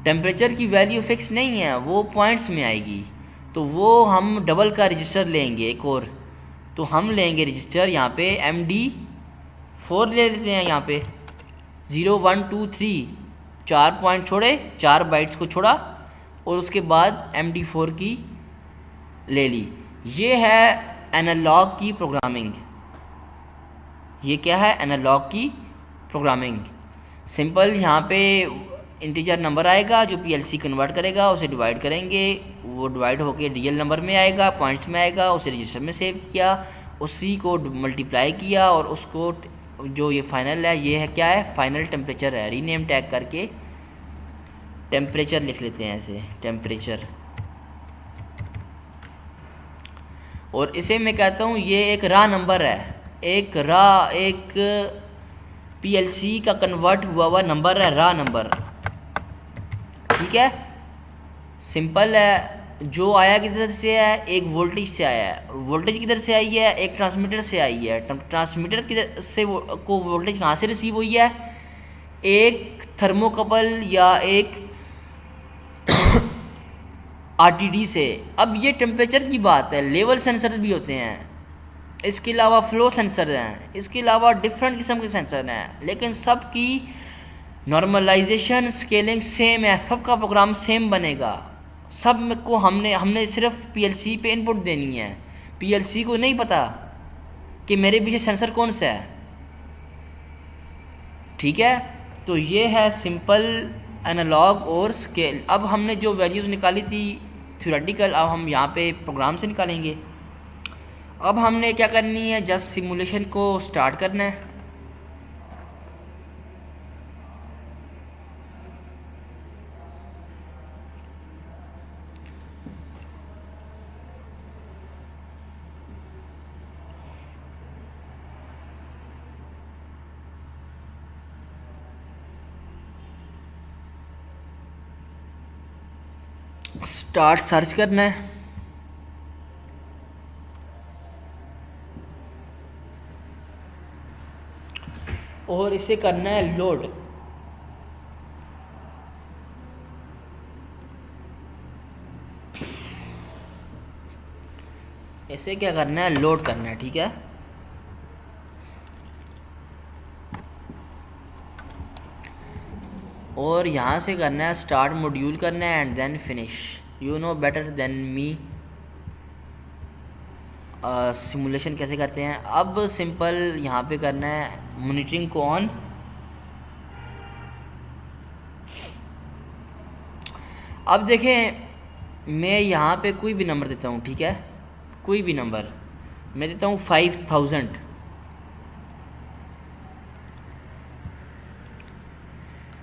Temperature की value fix नहीं है, वो पॉइंट्स में आएगी। तो वो हम डबल का रजिस्टर लेंगे एक और, तो हम लेंगे रजिस्टर यहाँ पे MD4 ले लेते हैं। यहाँ पे 0 1 2 3 4 पॉइंट छोड़े, 4 बाइट्स को छोड़ा और उसके बाद MD4 की ले ली। ये है एनालॉग की प्रोग्रामिंग। ये क्या है? एनालॉग की प्रोग्रामिंग। सिंपल, यहाँ पे इंटीजर नंबर आएगा जो PLC कन्वर्ट करेगा, उसे डिवाइड करेंगे, वो डिवाइड होके रियल नंबर में आएगा, पॉइंट्स में आएगा, उसे रजिस्टर में सेव किया, उसी को मल्टीप्लाई किया और उसको जो ये फाइनल है, ये है क्या है? फाइनल टेम्परेचर है। रीनेम टैग करके टेम्परेचर लिख लेते हैं ऐसे, टेम्परेचर। और इसे मैं कहता हूँ ये एक रा नंबर है, एक PLC का कन्वर्ट हुआ नंबर है, रा नंबर। ठीक है, सिंपल है। जो आया किधर से है? एक वोल्टेज से आया है। वोल्टेज किधर से आई है? एक ट्रांसमीटर से आई है। ट्रांसमीटर किधर से को वोल्टेज कहाँ से रिसीव हुई है? एक थर्मोकपल या एक RTD से। अब ये टेम्परेचर की बात है, लेवल सेंसर भी होते हैं, इसके अलावा फ्लो सेंसर हैं, इसके अलावा डिफरेंट किस्म के सेंसर हैं, लेकिन सब की नॉर्मलाइजेशन स्केलिंग सेम है, सबका प्रोग्राम सेम बनेगा। सब को हमने सिर्फ PLC पे इनपुट देनी है। PLC को नहीं पता कि मेरे पीछे सेंसर कौन सा है। ठीक है, तो ये है सिंपल एनालॉग और स्केल। अब हमने जो वैल्यूज़ निकाली थी थ्योरेटिकल, अब हम यहाँ पे प्रोग्राम से निकालेंगे। अब हमने क्या करनी है? जस्ट सिमुलेशन को स्टार्ट करना है। स्टार्ट सर्च करना है। और इसे करना है लोड। इसे क्या करना है? लोड करना है। ठीक है, और यहाँ से करना है स्टार्ट मॉड्यूल करना है and then finish. You know better than me simulation कैसे करते हैं। अब सिंपल यहाँ पे करना है मॉनिटरिंग को ऑन। अब देखें, मैं यहाँ पे कोई भी नंबर देता हूँ। ठीक है, कोई भी नंबर मैं देता हूँ 5000।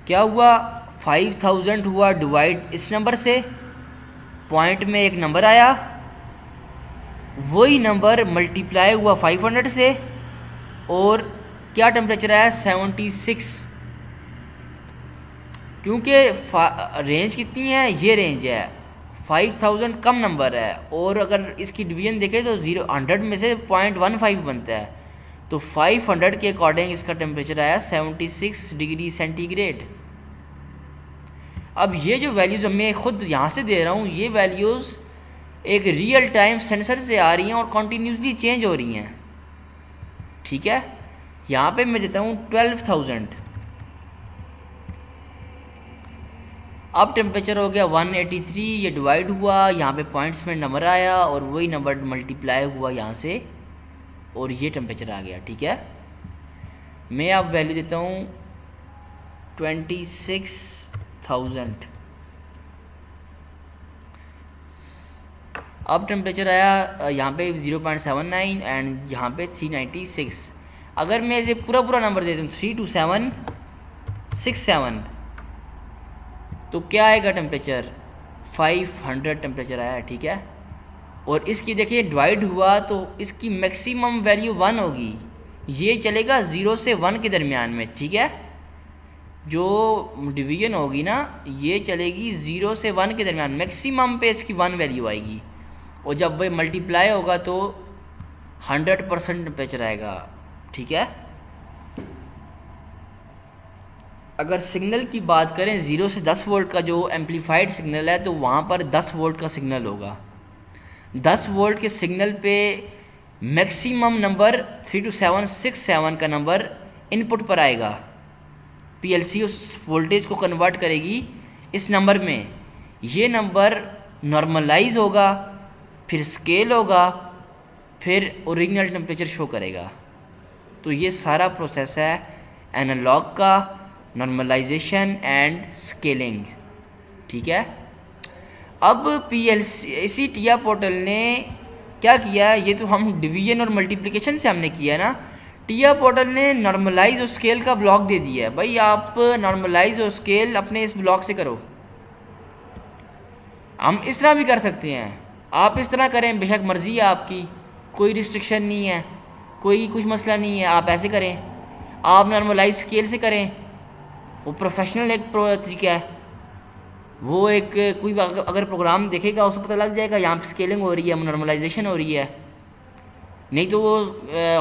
क्या हुआ? 5000 हुआ डिवाइड इस नंबर से, पॉइंट में एक नंबर आया, वही नंबर मल्टीप्लाई हुआ 500 से, और क्या टेम्परेचर आया? 76। क्योंकि रेंज कितनी है? ये रेंज है, 5000 कम नंबर है, और अगर इसकी डिवीजन देखें तो 100 में से 0.15 बनता है, तो 500 के अकॉर्डिंग इसका टेम्परेचर आया 76 डिग्री सेंटीग्रेड। अब ये जो वैल्यूज़ मैं खुद यहाँ से दे रहा हूँ, ये वैल्यूज़ एक रियल टाइम सेंसर से आ रही हैं और कॉन्टीन्यूसली चेंज हो रही हैं। ठीक है, यहाँ पे मैं देता हूँ 12000। अब टेम्परेचर हो गया 183, ये डिवाइड हुआ, यहाँ पे पॉइंट्स में नंबर आया और वही नंबर मल्टीप्लाई हुआ यहाँ से, और ये टेम्परेचर आ गया। ठीक है, मैं अब वैल्यू देता हूँ 26000। अब टेम्परेचर आया यहाँ पे 0.79 एंड यहाँ पे 396। अगर मैं इसे पूरा नंबर दे दूँ 32767, तो क्या आएगा टेम्परेचर? 500 टेम्परेचर आया। ठीक है, और इसकी देखिए डिवाइड हुआ तो इसकी मैक्सिमम वैल्यू 1 होगी। ये चलेगा 0 से 1 के दरमियान में। ठीक है, जो डिवीजन होगी ना, ये चलेगी 0 से 1 के दरमियान, मैक्सिमम पे इसकी 1 वैल्यू आएगी, और जब वह मल्टीप्लाई होगा तो 100% टेम्परेचर आएगा। ठीक है, अगर सिग्नल की बात करें 0 से 10 वोल्ट का जो एम्पलीफाइड सिग्नल है तो वहाँ पर 10 वोल्ट का सिग्नल होगा। 10 वोल्ट के सिग्नल पे मैक्सिमम नंबर 32767 का नंबर इनपुट पर आएगा। पीएलसी उस वोल्टेज को कन्वर्ट करेगी इस नंबर में। ये नंबर नॉर्मलाइज होगा, फिर स्केल होगा, फिर ओरिजिनल टेम्परेचर शो करेगा। तो ये सारा प्रोसेस है एनालॉग का, नॉर्मलाइजेशन एंड स्केलिंग। ठीक है। अब पीएलसी टिया पोर्टल ने क्या किया, ये तो हम डिवीजन और मल्टीप्लिकेशन से हमने किया ना। टिया पोर्टल ने नॉर्मलाइज और स्केल का ब्लॉक दे दिया है। भाई आप नॉर्मलाइज और स्केल अपने इस ब्लॉक से करो। हम इस तरह भी कर सकते हैं, आप इस तरह करें, बेशक मर्ज़ी है आपकी, कोई रिस्ट्रिक्शन नहीं है, कोई कुछ मसला नहीं है। आप ऐसे करें, आप नॉर्मलाइज स्केल से करें, वो प्रोफेशनल एक तरीका है। वो एक कोई अगर प्रोग्राम देखेगा उसको पता लग जाएगा यहाँ पे स्केलिंग हो रही है, नॉर्मलाइजेशन हो रही है। नहीं तो वो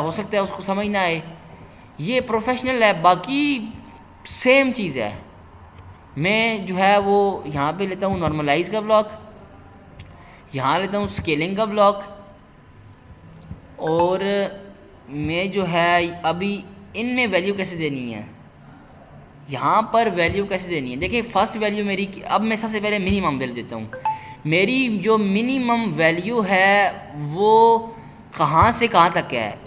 हो सकता है उसको समझ ना आए। ये प्रोफेशनल है, बाकी सेम चीज़ है। मैं जो है वो यहाँ पे लेता हूँ नॉर्मलाइज का ब्लॉक, यहाँ लेता हूँ स्केलिंग का ब्लॉक, और मैं जो है अभी इनमें वैल्यू कैसे देनी है, यहाँ पर वैल्यू कैसे देनी है। देखिए फर्स्ट वैल्यू मेरी, अब मैं सबसे पहले मिनिमम वैल्यू देता हूँ। मेरी जो मिनिमम वैल्यू है वो कहाँ से कहाँ तक है,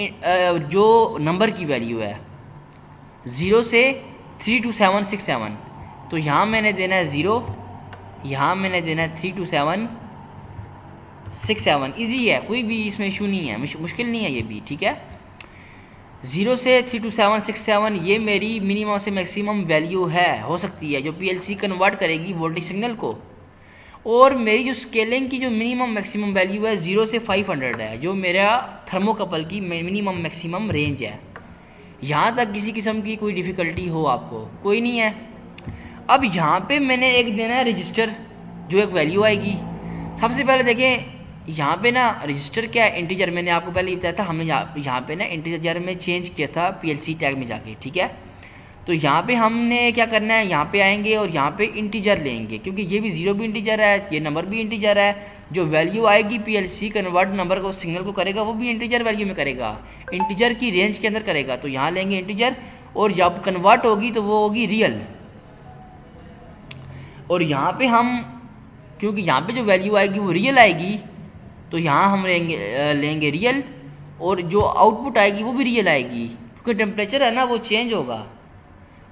जो नंबर की वैल्यू है 0 से 32767। तो यहाँ मैंने देना है 0, यहाँ मैंने देना है 32767। ईजी है, कोई भी इसमें इशू नहीं है, मुश्किल नहीं है ये भी। ठीक है, 0 से 32767 ये मेरी मिनिमम से मैक्सिमम वैल्यू है, हो सकती है, जो पीएलसी कन्वर्ट करेगी वोल्टेज सिग्नल को। और मेरी जो स्केलिंग की जो मिनिमम मैक्सिमम वैल्यू है 0 से 500 है, जो मेरा थर्मोकपल की मिनिमम मैक्सिमम रेंज है। यहाँ तक किसी किस्म की कोई डिफ़िकल्टी हो आपको, कोई नहीं है। अब यहाँ पे मैंने एक देना है रजिस्टर, जो एक वैल्यू आएगी। सबसे पहले देखें यहाँ पे ना रजिस्टर क्या है, इंटीजर। मैंने आपको पहले ही बताया था, हमने यहाँ पे ना इंटीजर में चेंज किया था पीएलसी टैग में जाके। ठीक है, तो यहाँ पे हमने क्या करना है, यहाँ पे आएंगे और यहाँ पे इंटीजर लेंगे, क्योंकि ये भी 0 भी इंटीजर है, ये नंबर भी इंटीजर है। जो वैल्यू आएगी पीएलसी कन्वर्ट नंबर को सिग्नल को करेगा वो भी इंटीजर वैल्यू में करेगा, इंटीजर की रेंज के अंदर करेगा। तो यहाँ लेंगे इंटीजर, और जब कन्वर्ट होगी तो वो होगी रियल। और यहाँ पे हम, क्योंकि यहाँ पे जो वैल्यू आएगी वो रियल आएगी, तो यहाँ हम लेंगे रियल, और जो आउटपुट आएगी वो भी रियल आएगी, क्योंकि टेम्परेचर है ना वो चेंज होगा,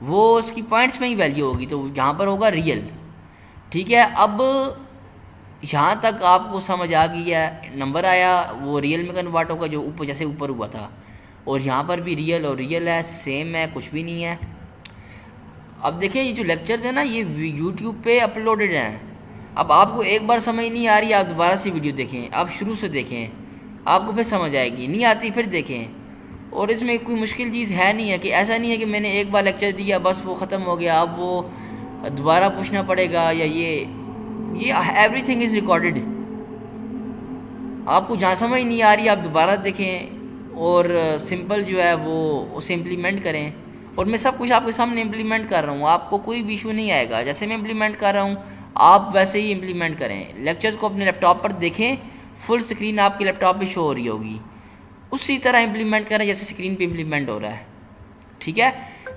वो उसकी पॉइंट्स में ही वैल्यू होगी, तो यहाँ पर होगा रियल। ठीक है, अब यहाँ तक आपको समझ आ गई है, नंबर आया वो रियल में कन्वर्ट होगा, जो ऊपर जैसे ऊपर हुआ था। और यहाँ पर भी रियल और रियल है, सेम है, कुछ भी नहीं है। अब देखिए ये जो लेक्चर्स है ना ये यूट्यूब पे अपलोडेड हैं। अब आपको एक बार समझ नहीं आ रही, आप दोबारा से वीडियो देखें, आप शुरू से देखें, आपको फिर समझ आएगी। नहीं आती फिर देखें। और इसमें कोई मुश्किल चीज़ है नहीं है, कि ऐसा नहीं है कि मैंने एक बार लेक्चर दिया बस वो ख़त्म हो गया, अब वो दोबारा पूछना पड़ेगा, या ये एवरीथिंग इज़ रिकॉर्डेड। आपको जहाँ समझ नहीं आ रही आप दोबारा देखें, और सिंपल जो है वो उसे इम्प्लीमेंट करें। और मैं सब कुछ आपके सामने इम्प्लीमेंट कर रहा हूँ, आपको कोई भी इशू नहीं आएगा। जैसे मैं इम्प्लीमेंट कर रहा हूँ आप वैसे ही इम्प्लीमेंट करें। लेक्चर्स को अपने लैपटॉप पर देखें, फुल स्क्रीन आपके लैपटॉप पे शो हो रही होगी, उसी तरह इम्प्लीमेंट करें जैसे स्क्रीन पे इम्प्लीमेंट हो रहा है। ठीक है,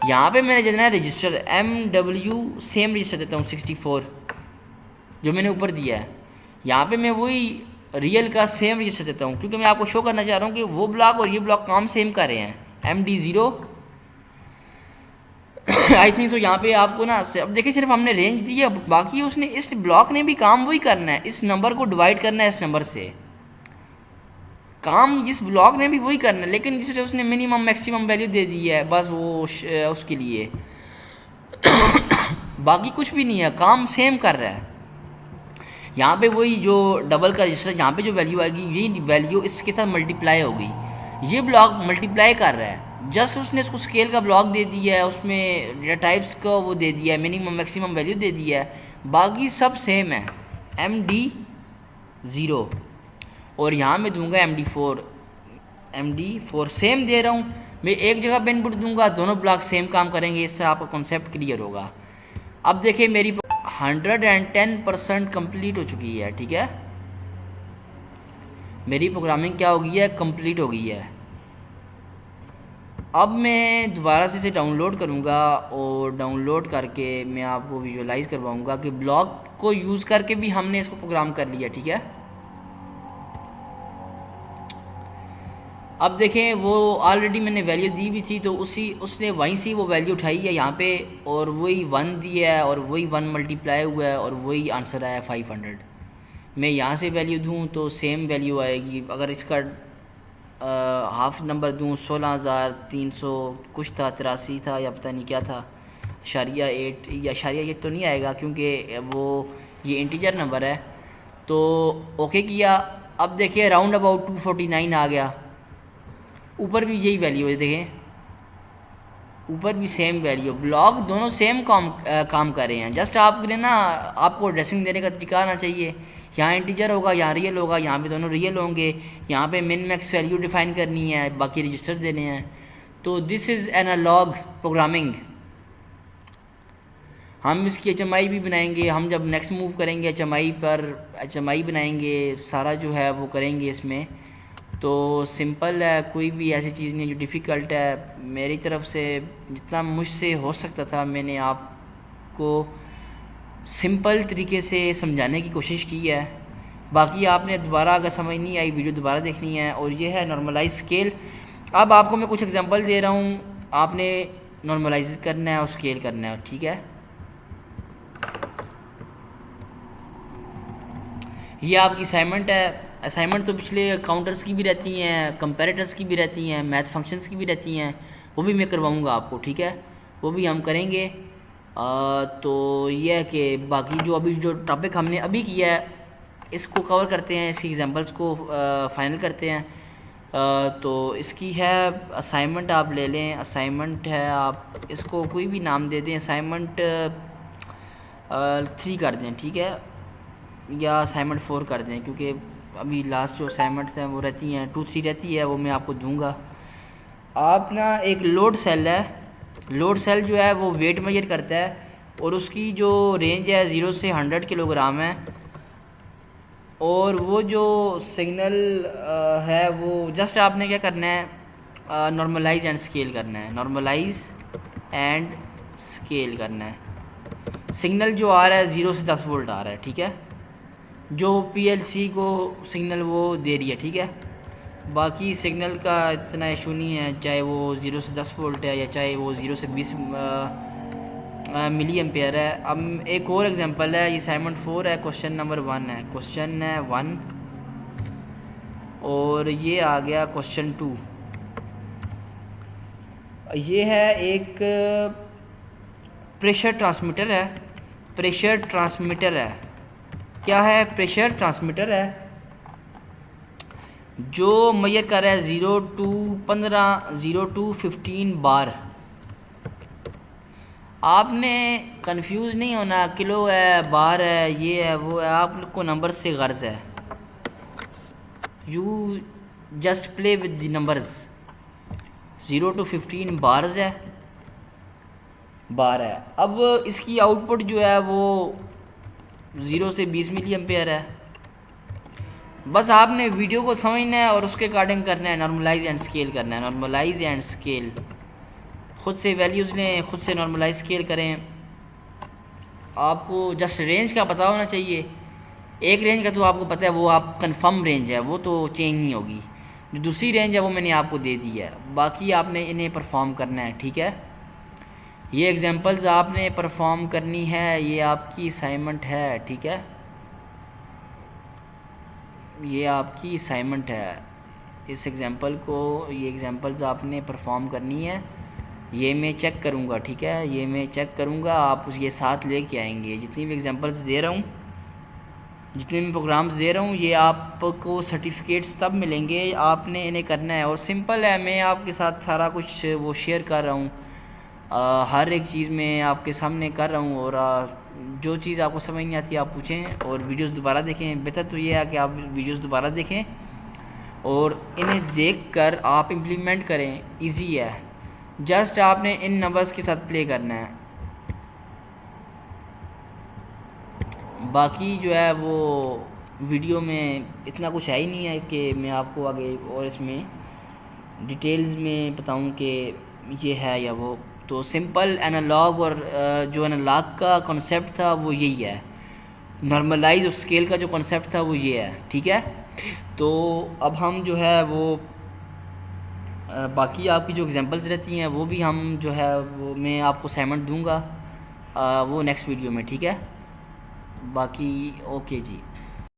यहाँ पे मैंने देना है रजिस्टर MW, सेम रजिस्टर देता हूँ 64 जो मैंने ऊपर दिया है। यहाँ पे मैं वही रियल का सेम रजिस्टर देता हूँ, क्योंकि मैं आपको शो करना चाह रहा हूँ कि वो ब्लॉक और ये ब्लॉक काम सेम कर रहे हैं। MD0 I think so. यहाँ पे आपको ना अब देखिए सिर्फ हमने रेंज दी है, बाकी उसने इस ब्लॉक ने भी काम वही करना है, इस नंबर को डिवाइड करना है इस नंबर से, काम इस ब्लॉक ने भी वही करना है, लेकिन जिससे उसने मिनिमम मैक्सिमम वैल्यू दे दी है बस वो उसके लिए बाकी कुछ भी नहीं है, काम सेम कर रहा है। यहाँ पे वही जो डबल का रजिस्टर, यहाँ पे जो वैल्यू आएगी ये वैल्यू इसके साथ मल्टीप्लाई होगी, ये ब्लॉक मल्टीप्लाई कर रहा है। जस्ट उसने इसको स्केल का ब्लॉक दे दिया है, उसमें टाइप्स का वो दे दिया है, मिनिमम मैक्सिमम वैल्यू दे दिया है, बाकी सब सेम है। MD0 और यहाँ मैं दूंगा MD4 सेम दे रहा हूँ। मैं एक जगह पे इनपुट दूंगा, दोनों ब्लॉक सेम काम करेंगे, इससे आपका कॉन्सेप्ट क्लियर होगा। अब देखिए मेरी 110% कंप्लीट हो चुकी है, ठीक है, मेरी प्रोग्रामिंग क्या हो गई है, कंप्लीट हो गई है। अब मैं दोबारा से इसे डाउनलोड करूँगा और डाउनलोड करके मैं आपको विजुअलाइज़ करवाऊँगा कि ब्लॉक को यूज़ करके भी हमने इसको प्रोग्राम कर लिया, ठीक है। अब देखें वो ऑलरेडी मैंने वैल्यू दी हुई थी, तो उसने वहीं से वो वैल्यू उठाई है यहाँ पे, और वही 1 दिया है और वही 1 मल्टीप्लाई हुआ है और वही आंसर आया 500। मैं यहाँ से वैल्यू दूँ तो सेम वैल्यू आएगी। अगर इसका हाफ नंबर दूँ 16,300 कुछ था, 83 था या पता नहीं क्या था, शारिया 8 या शारिया 8 तो नहीं आएगा क्योंकि वो ये इंटीजर नंबर है। तो ओके किया। अब देखिए राउंड अबाउट 249 आ गया। ऊपर भी यही वैल्यू है, देखें ऊपर भी सेम वैल्यू, ब्लॉक दोनों सेम काम कर रहे हैं। जस्ट आपके लिए ना आपको ड्रेसिंग देने का तरीका आना चाहिए। यहाँ इंटीजर होगा, यहाँ रियल होगा, यहाँ पे दोनों रियल होंगे, यहाँ पे मिन मैक्स वैल्यू डिफाइन करनी है, बाकी रजिस्टर देने हैं। तो दिस इज़ एनालॉग प्रोग्रामिंग। हम इसकी HMI भी बनाएंगे, हम जब नेक्स्ट मूव करेंगे HMI पर HMI बनाएंगे, सारा जो है वो करेंगे इसमें। तो सिंपल है, कोई भी ऐसी चीज़ नहीं जो डिफ़िकल्ट है। मेरी तरफ से जितना मुझसे हो सकता था मैंने आपको सिंपल तरीके से समझाने की कोशिश की है। बाकी आपने दोबारा अगर समझ नहीं आई वीडियो दोबारा देखनी है। और ये है नॉर्मलाइज स्केल। अब आपको मैं कुछ एग्जांपल दे रहा हूँ, आपने नॉर्मलाइज करना है और स्केल करना है, ठीक है। ये आपकी असाइनमेंट है। असाइनमेंट तो पिछले काउंटर्स की भी रहती हैं, कंपैरेटर्स की भी रहती हैं, मैथ फंक्शंस की भी रहती हैं, वो भी मैं करवाऊँगा आपको, ठीक है, वो भी हम करेंगे। तो ये है कि बाकी जो अभी जो टॉपिक हमने अभी किया है इसको कवर करते हैं, इसकी एग्जांपल्स को फाइनल करते हैं। तो इसकी है असाइनमेंट, आप ले लें, असाइनमेंट है, आप इसको कोई भी नाम दे दें, असाइनमेंट 3 कर दें, ठीक है, या असाइनमेंट 4 कर दें, क्योंकि अभी लास्ट जो असाइनमेंट्स हैं वो रहती हैं 2-3 रहती है, वो मैं आपको दूंगा। आप ना एक लोड सेल है, लोड सेल जो है वो वेट मेजर करता है और उसकी जो रेंज है 0 से 100 किलोग्राम है। और वो जो सिग्नल है वो जस्ट आपने क्या करना है, नॉर्मलाइज एंड स्केल करना है, नॉर्मलाइज एंड स्केल करना है। सिग्नल जो आ रहा है 0 से 10 वोल्ट आ रहा है, ठीक है, जो PLC को सिग्नल वो दे रही है, ठीक है। बाकी सिग्नल का इतना इशू नहीं है, चाहे वो 0 से 10 वोल्ट है या चाहे वो 0 से 20 मिली एम्पेयर है। अब एक और एग्जांपल है, ये असाइनमेंट 4 है, क्वेश्चन नंबर 1 है, क्वेश्चन है 1 और ये आ गया क्वेश्चन 2। ये है एक प्रेशर ट्रांसमीटर है, प्रेशर ट्रांसमीटर है, क्या है, प्रेशर ट्रांसमीटर है जो मेजर कर रहा है 0 to 15 बार। आपने कंफ्यूज नहीं होना, किलो है, बार है, ये है, वो है, आप लोग को नंबर से गर्ज है। You just play with the numbers. 0 to 15 bars है, बार है। अब इसकी आउटपुट जो है वो 0 से 20 मिली एम्पेयर है। बस आपने वीडियो को समझना है और उसके अकॉर्डिंग करना है, नॉर्मलाइज एंड स्केल करना है, नॉर्मलाइज एंड स्केल। खुद से वैल्यूज़ लें, खुद से नॉर्मलाइज स्केल करें। आपको जस्ट रेंज का पता होना चाहिए। एक रेंज का तो आपको पता है, वो आप कंफर्म रेंज है, वो तो चेंज नहीं होगी। जो दूसरी रेंज है वो मैंने आपको दे दी है, बाकी आपने इन्हें परफॉर्म करना है, ठीक है। ये एग्जांपल्स आपने परफॉर्म करनी है, ये आपकी असाइनमेंट है, ठीक है, ये आपकी असाइनमेंट है। इस एग्जांपल को, ये एग्जांपल्स आपने परफॉर्म करनी है। ये मैं चेक करूँगा, ठीक है, ये मैं चेक करूँगा, आप ये साथ लेके आएंगे। जितनी भी एग्जांपल्स दे रहा हूँ, जितने भी प्रोग्राम्स दे रहा हूँ, ये आपको सर्टिफिकेट्स तब मिलेंगे, आपने इन्हें करना है। और सिंपल है, मैं आपके साथ सारा कुछ वो शेयर कर रहा हूँ, हर एक चीज़ में आपके सामने कर रहा हूँ। और जो चीज़ आपको समझ नहीं आती आप पूछें और वीडियोस दोबारा देखें। बेहतर तो ये है कि आप वीडियोस दोबारा देखें और इन्हें देखकर आप इम्प्लीमेंट करें, इजी है। जस्ट आपने इन नंबर्स के साथ प्ले करना है। बाकी जो है वो वीडियो में इतना कुछ है ही नहीं है कि मैं आपको आगे और इसमें डिटेल्स में बताऊं कि ये है या वो। तो सिंपल एनालॉग और जो एनालॉग का कॉन्सेप्ट था वो यही है। नॉर्मलाइज और स्केल का जो कॉन्सेप्ट था वो ये है, ठीक है। तो अब हम जो है वो बाकी आपकी जो एग्जांपल्स रहती हैं वो भी हम जो है वो मैं आपको असाइनमेंट दूंगा वो नेक्स्ट वीडियो में, ठीक है। बाकी ओके जी।